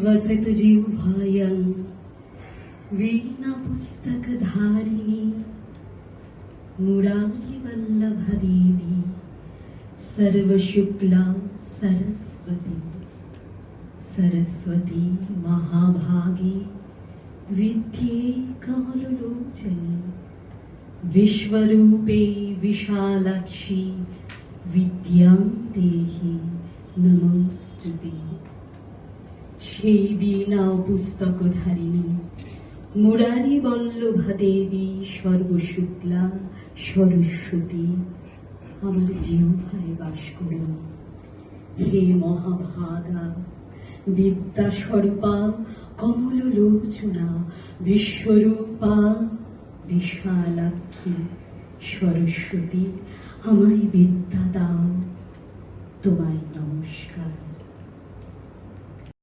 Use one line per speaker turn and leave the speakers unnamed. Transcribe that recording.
वसत जिह्वायां वीणा पुस्तकधारिणी मुरारिवल्लभदेवी सर्वशुक्ला सरस्वती सरस्वती महाभागी विद्ये कमललोचने विश्वरूपे विशालाक्षी विद्यां देहि नमोस्तुते। সেই বীণা পুস্তকধারিণী মুরারি বল্লভা দেবী সর্বশুক্লা সরস্বতী আমার জিহ্বায় বাস করুন। হে মহাভাগা বিদ্যাস্বরূপা কমললোচনা বিশ্বরূপা বিশালাক্ষী সরস্বতী আমায় বিদ্যা দাও। তোমায়